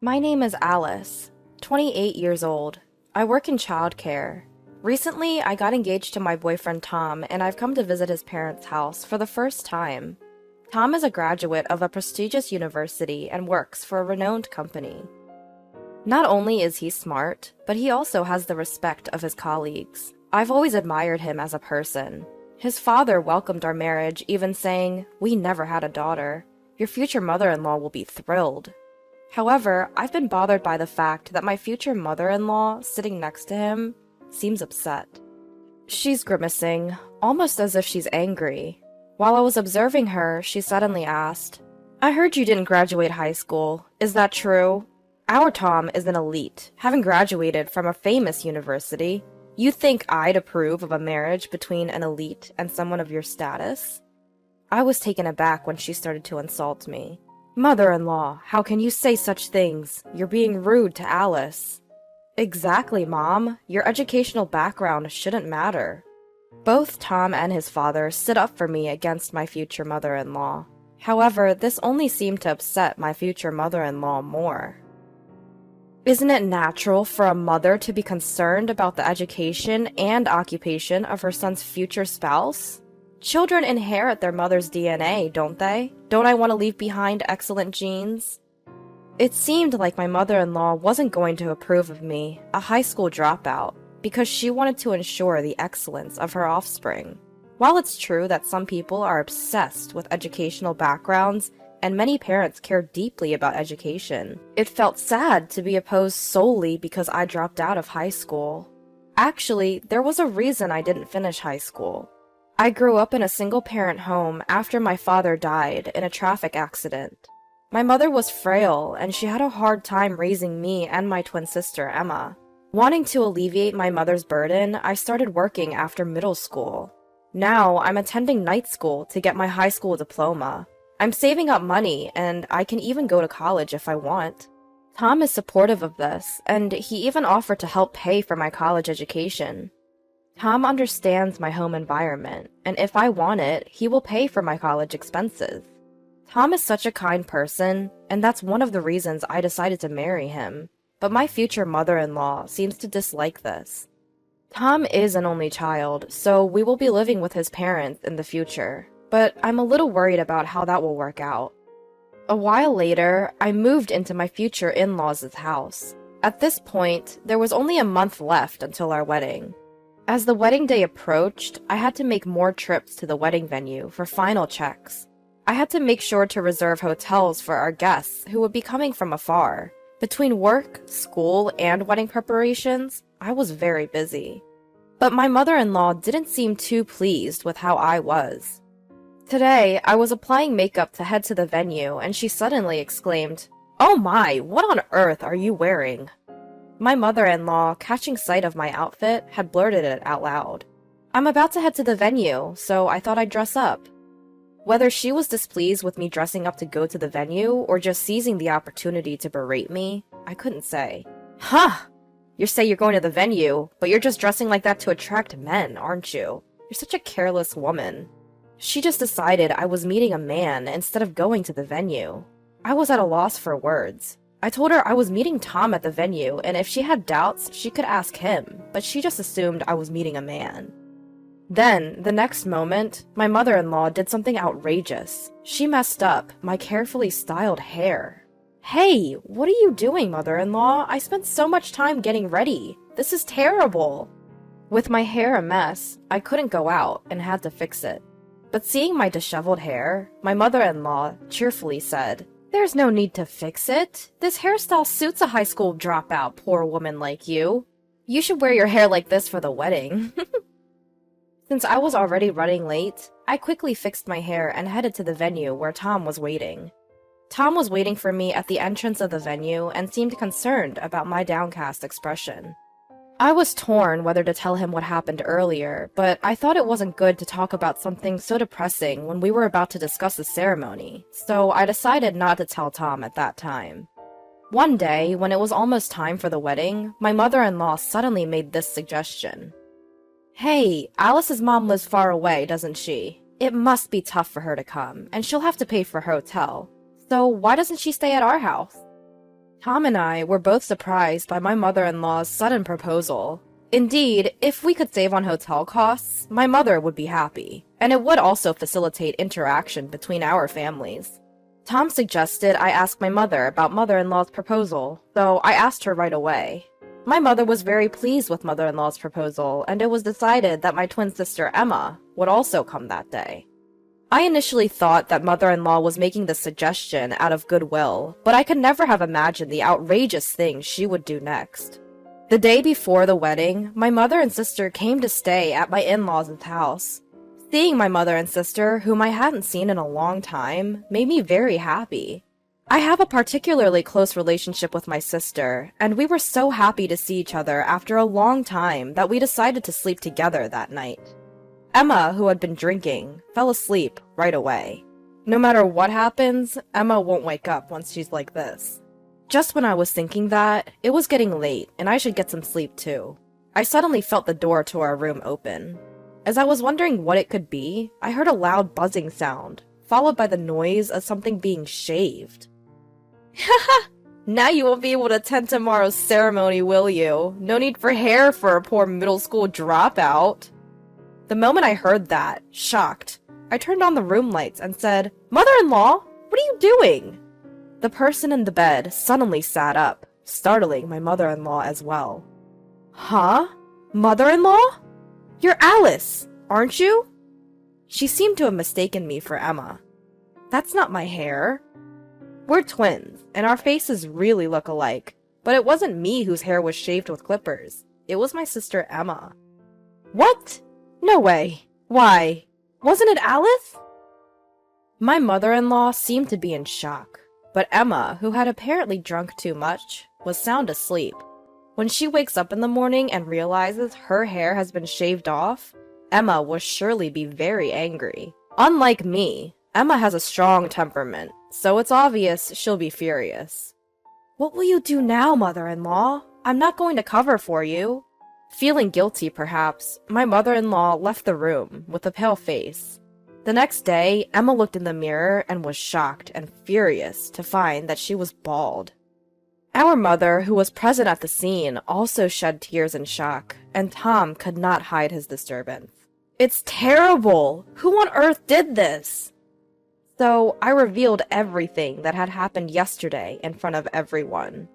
My name is Alice, 28 years old. I work in childcare. Recently, I got engaged to my boyfriend Tom, and I've come to visit his parents' house for the first time. Tom is a graduate of a prestigious university and works for a renowned company. Not only is he smart, but he also has the respect of his colleagues. I've always admired him as a person. His father welcomed our marriage, even saying, "We never had a daughter. Your future mother-in-law will be thrilled." However, I've been bothered by the fact that my future mother-in-law, sitting next to him, seems upset. She's grimacing, almost as if she's angry. While I was observing her, she suddenly asked, "I heard you didn't graduate high school. Is that true? Our Tom is an elite, having graduated from a famous university. You think I'd approve of a marriage between an elite and someone of your status?" I was taken aback when she started to insult me. "Mother-in-law, how can you say such things? You're being rude to Alice." "Exactly, Mom. Your educational background shouldn't matter." Both Tom and his father stood up for me against my future mother-in-law. However, this only seemed to upset my future mother-in-law more. Isn't it natural for a mother to be concerned about the education and occupation of her son's future spouse? Children inherit their mother's DNA, don't they? Don't I want to leave behind excellent genes? It seemed like my mother-in-law wasn't going to approve of me, a high school dropout, because she wanted to ensure the excellence of her offspring. While it's true that some people are obsessed with educational backgrounds, and many parents care deeply about education, it felt sad to be opposed solely because I dropped out of high school. Actually, there was a reason I didn't finish high school. I grew up in a single-parent home after my father died in a traffic accident. My mother was frail, and she had a hard time raising me and my twin sister, Emma. Wanting to alleviate my mother's burden, I started working after middle school. Now, I'm attending night school to get my high school diploma. I'm saving up money, and I can even go to college if I want. Tom is supportive of this, and he even offered to help pay for my college education. Tom understands my home environment, and if I want it, he will pay for my college expenses. Tom is such a kind person, and that's one of the reasons I decided to marry him. But my future mother-in-law seems to dislike this. Tom is an only child, so we will be living with his parents in the future, but I'm a little worried about how that will work out. A while later, I moved into my future in-laws' house. At this point, there was only a month left until our wedding. As the wedding day approached, I had to make more trips to the wedding venue for final checks. I had to make sure to reserve hotels for our guests who would be coming from afar. Between work, school, and wedding preparations, I was very busy. But my mother-in-law didn't seem too pleased with how I was. Today, I was applying makeup to head to the venue, and she suddenly exclaimed, "Oh my, what on earth are you wearing?" My mother-in-law, catching sight of my outfit, had blurted it out loud. "I'm about to head to the venue, so I thought I'd dress up." Whether she was displeased with me dressing up to go to the venue, or just seizing the opportunity to berate me, I couldn't say. "Huh! You say you're going to the venue, but you're just dressing like that to attract men, aren't you? You're such a careless woman." She just decided I was meeting a man instead of going to the venue. I was at a loss for words. I told her I was meeting Tom at the venue, and if she had doubts, she could ask him, but she just assumed I was meeting a man. Then, the next moment, my mother-in-law did something outrageous. She messed up my carefully styled hair. "Hey, what are you doing, mother-in-law? I spent so much time getting ready. This is terrible." With my hair a mess, I couldn't go out and had to fix it. But seeing my disheveled hair, my mother-in-law cheerfully said, "There's no need to fix it. This hairstyle suits a high school dropout, poor woman like you. You should wear your hair like this for the wedding." Since I was already running late, I quickly fixed my hair and headed to the venue where Tom was waiting. Tom was waiting for me at the entrance of the venue and seemed concerned about my downcast expression. I was torn whether to tell him what happened earlier, but I thought it wasn't good to talk about something so depressing when we were about to discuss the ceremony, so I decided not to tell Tom at that time. One day, when it was almost time for the wedding, my mother-in-law suddenly made this suggestion. "Hey, Alice's mom lives far away, doesn't she? It must be tough for her to come, and she'll have to pay for her hotel. So why doesn't she stay at our house?" Tom and I were both surprised by my mother-in-law's sudden proposal. Indeed, if we could save on hotel costs, my mother would be happy, and it would also facilitate interaction between our families. Tom suggested I ask my mother about mother-in-law's proposal, so I asked her right away. My mother was very pleased with mother-in-law's proposal, and it was decided that my twin sister Emma would also come that day. I initially thought that mother-in-law was making this suggestion out of goodwill, but I could never have imagined the outrageous things she would do next. The day before the wedding, my mother and sister came to stay at my in-laws' house. Seeing my mother and sister, whom I hadn't seen in a long time, made me very happy. I have a particularly close relationship with my sister, and we were so happy to see each other after a long time that we decided to sleep together that night. Emma, who had been drinking, fell asleep right away. No matter what happens, Emma won't wake up once she's like this. Just when I was thinking that, it was getting late and I should get some sleep too. I suddenly felt the door to our room open. As I was wondering what it could be, I heard a loud buzzing sound, followed by the noise of something being shaved. Haha! Now you won't be able to attend tomorrow's ceremony, will you? No need for hair for a poor middle school dropout. The moment I heard that, shocked, I turned on the room lights and said, "Mother-in-law, what are you doing?" The person in the bed suddenly sat up, startling my mother-in-law as well. Huh? Mother-in-law? You're Alice, aren't you? She seemed to have mistaken me for Emma. That's not my hair. We're twins, and our faces really look alike, but it wasn't me whose hair was shaved with clippers. It was my sister Emma. What? No way. Why? Wasn't it Alice? My mother-in-law seemed to be in shock. But Emma, who had apparently drunk too much, was sound asleep. When she wakes up in the morning and realizes her hair has been shaved off, Emma will surely be very angry. Unlike me, Emma has a strong temperament, so it's obvious she'll be furious. What will you do now, mother-in-law? I'm not going to cover for you. Feeling guilty, perhaps, my mother-in-law left the room with a pale face. The next day, Emma looked in the mirror and was shocked and furious to find that she was bald. Our mother, who was present at the scene, also shed tears in shock, and Tom could not hide his disturbance. It's terrible! Who on earth did this? So I revealed everything that had happened yesterday in front of everyone.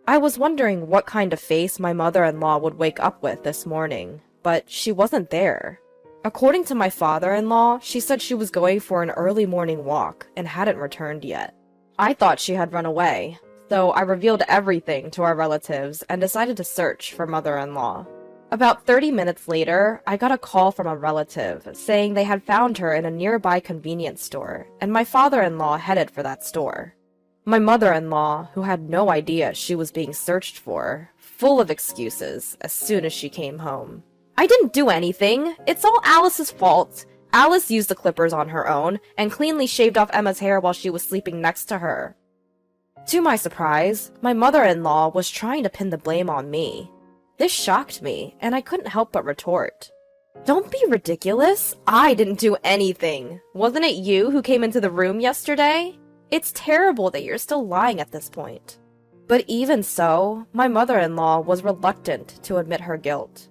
I was wondering what kind of face my mother-in-law would wake up with this morning, but she wasn't there. According to my father-in-law, she said she was going for an early morning walk and hadn't returned yet. I thought she had run away, so I revealed everything to our relatives and decided to search for mother-in-law. About 30 minutes later, I got a call from a relative saying they had found her in a nearby convenience store, and my father-in-law headed for that store. My mother-in-law, who had no idea she was being searched for, full of excuses as soon as she came home. I didn't do anything. It's all Alice's fault. Alice used the clippers on her own and cleanly shaved off Emma's hair while she was sleeping next to her. To my surprise, my mother-in-law was trying to pin the blame on me. This shocked me, and I couldn't help but retort. Don't be ridiculous. I didn't do anything. Wasn't it you who came into the room yesterday? It's terrible that you're still lying at this point. But even so, my mother-in-law was reluctant to admit her guilt.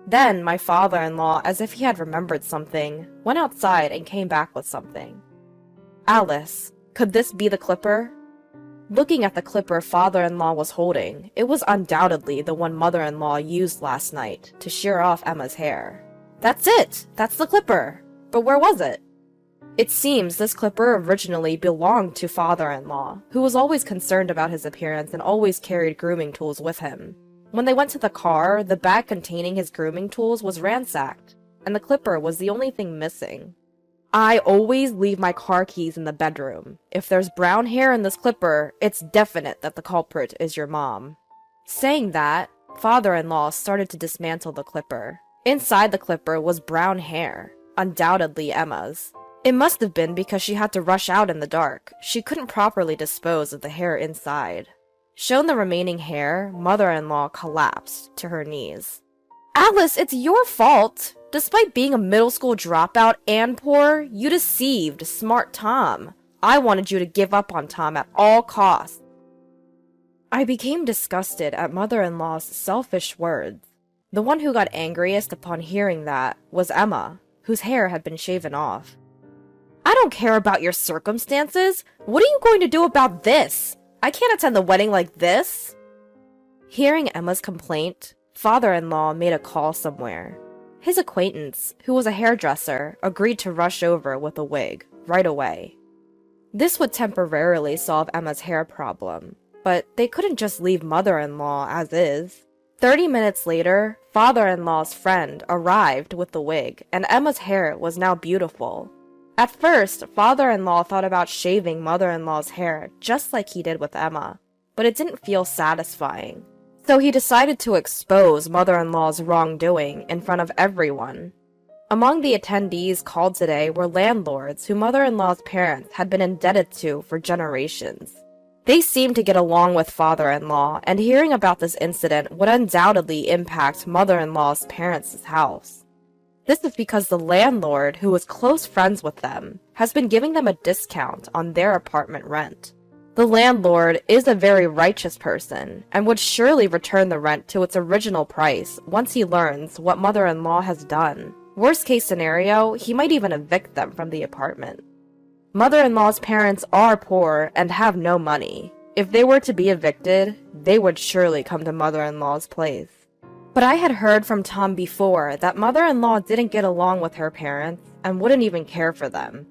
Then my father-in-law, as if he had remembered something, went outside and came back with something. Alice, could this be the clipper? Looking at the clipper father-in-law was holding, it was undoubtedly the one mother-in-law used last night to shear off Emma's hair. That's it! That's the clipper! But where was it? It seems this clipper originally belonged to father-in-law, who was always concerned about his appearance and always carried grooming tools with him. When they went to the car, the bag containing his grooming tools was ransacked, and the clipper was the only thing missing. I always leave my car keys in the bedroom. If there's brown hair in this clipper, it's definite that the culprit is your mom. Saying that, father-in-law started to dismantle the clipper. Inside the clipper was brown hair, undoubtedly Emma's. It must have been because she had to rush out in the dark. She couldn't properly dispose of the hair inside. Shown the remaining hair, mother-in-law collapsed to her knees. Alice, it's your fault! Despite being a middle school dropout and poor, you deceived smart Tom. I wanted you to give up on Tom at all costs. I became disgusted at mother-in-law's selfish words. The one who got angriest upon hearing that was Emma, whose hair had been shaven off. I don't care about your circumstances. What are you going to do about this? I can't attend the wedding like this. Hearing Emma's complaint, father-in-law made a call somewhere. His acquaintance, who was a hairdresser, agreed to rush over with a wig right away. This would temporarily solve Emma's hair problem, but they couldn't just leave mother-in-law as is. 30 minutes later, father-in-law's friend arrived with the wig, and Emma's hair was now beautiful. At first, father-in-law thought about shaving mother-in-law's hair just like he did with Emma, but it didn't feel satisfying. So he decided to expose mother-in-law's wrongdoing in front of everyone. Among the attendees called today were landlords who mother-in-law's parents had been indebted to for generations. They seemed to get along with father-in-law, and hearing about this incident would undoubtedly impact mother-in-law's parents' house. This is because the landlord, who was close friends with them, has been giving them a discount on their apartment rent. The landlord is a very righteous person, and would surely return the rent to its original price once he learns what mother-in-law has done. Worst case scenario, he might even evict them from the apartment. Mother-in-law's parents are poor and have no money. If they were to be evicted, they would surely come to mother-in-law's place. But I had heard from Tom before that mother-in-law didn't get along with her parents and wouldn't even care for them.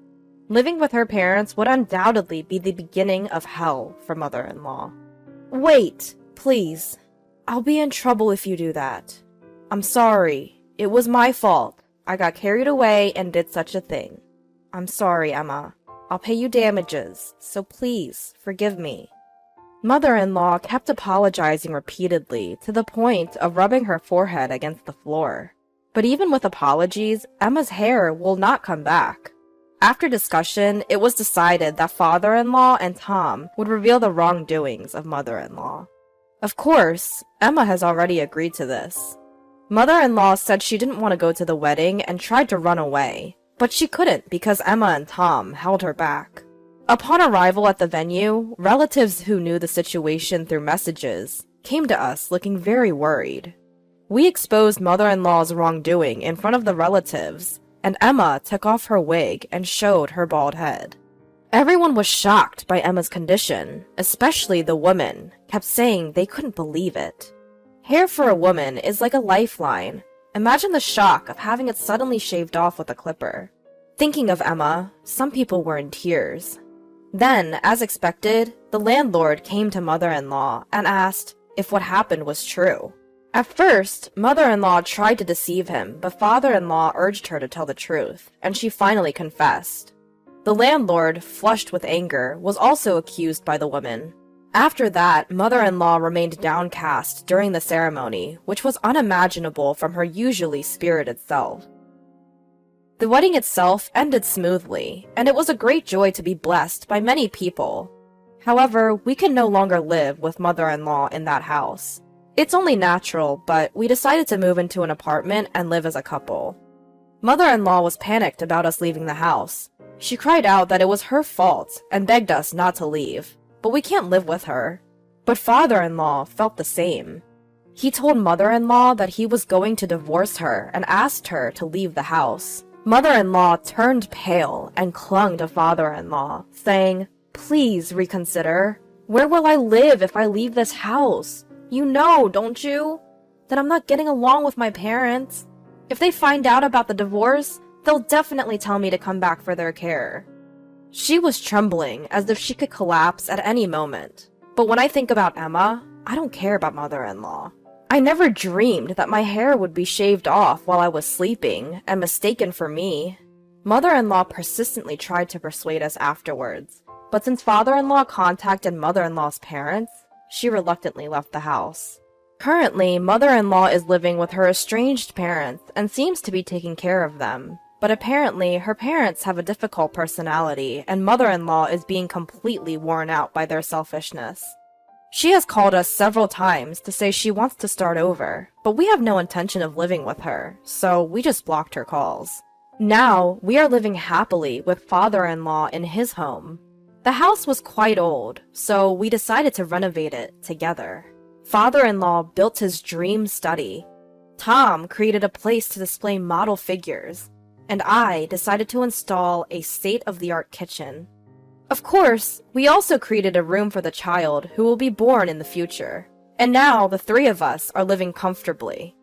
Living with her parents would undoubtedly be the beginning of hell for mother-in-law. Wait, please. I'll be in trouble if you do that. I'm sorry. It was my fault. I got carried away and did such a thing. I'm sorry, Emma. I'll pay you damages, so please forgive me. Mother-in-law kept apologizing repeatedly to the point of rubbing her forehead against the floor. But even with apologies, Emma's hair will not come back. After discussion, it was decided that father-in-law and Tom would reveal the wrongdoings of mother-in-law. Of course, Emma has already agreed to this. Mother-in-law said she didn't want to go to the wedding and tried to run away, but she couldn't because Emma and Tom held her back. Upon arrival at the venue, relatives who knew the situation through messages came to us looking very worried. We exposed mother-in-law's wrongdoing in front of the relatives, and Emma took off her wig and showed her bald head. Everyone was shocked by Emma's condition, especially the women, kept saying they couldn't believe it. Hair for a woman is like a lifeline. Imagine the shock of having it suddenly shaved off with a clipper. Thinking of Emma, some people were in tears. Then, as expected, the landlord came to mother-in-law and asked if what happened was true. At first, mother-in-law tried to deceive him, but father-in-law urged her to tell the truth, and she finally confessed. The landlord, flushed with anger, was also accused by the woman. After that, mother-in-law remained downcast during the ceremony, which was unimaginable from her usually spirited self. The wedding itself ended smoothly, and it was a great joy to be blessed by many people. However, we can no longer live with mother-in-law in that house. It's only natural, but we decided to move into an apartment and live as a couple. Mother-in-law was panicked about us leaving the house. She cried out that it was her fault and begged us not to leave, but we can't live with her. But father-in-law felt the same. He told mother-in-law that he was going to divorce her and asked her to leave the house. Mother-in-law turned pale and clung to father-in-law, saying, "Please reconsider. Where will I live if I leave this house? You know, don't you, that I'm not getting along with my parents. If they find out about the divorce, they'll definitely tell me to come back for their care." She was trembling as if she could collapse at any moment. But when I think about Emma, I don't care about mother-in-law. I never dreamed that my hair would be shaved off while I was sleeping and mistaken for me. Mother-in-law persistently tried to persuade us afterwards, but since father-in-law contacted mother-in-law's parents, she reluctantly left the house. Currently, mother-in-law is living with her estranged parents and seems to be taking care of them. But apparently, her parents have a difficult personality, and mother-in-law is being completely worn out by their selfishness. She has called us several times to say she wants to start over, but we have no intention of living with her, so we just blocked her calls. Now, we are living happily with father-in-law in his home. The house was quite old, so we decided to renovate it together. Father-in-law built his dream study. Tom created a place to display model figures, and I decided to install a state-of-the-art kitchen. Of course, we also created a room for the child who will be born in the future. And now the three of us are living comfortably.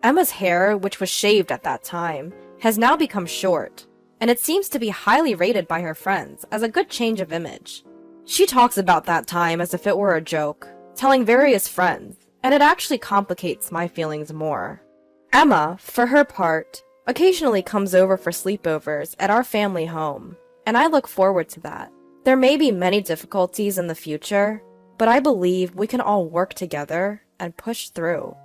Emma's hair, which was shaved at that time, has now become short, and it seems to be highly rated by her friends as a good change of image. She talks about that time as if it were a joke, telling various friends, and it actually complicates my feelings more. Emma, for her part, occasionally comes over for sleepovers at our family home, and I look forward to that. There may be many difficulties in the future, but I believe we can all work together and push through.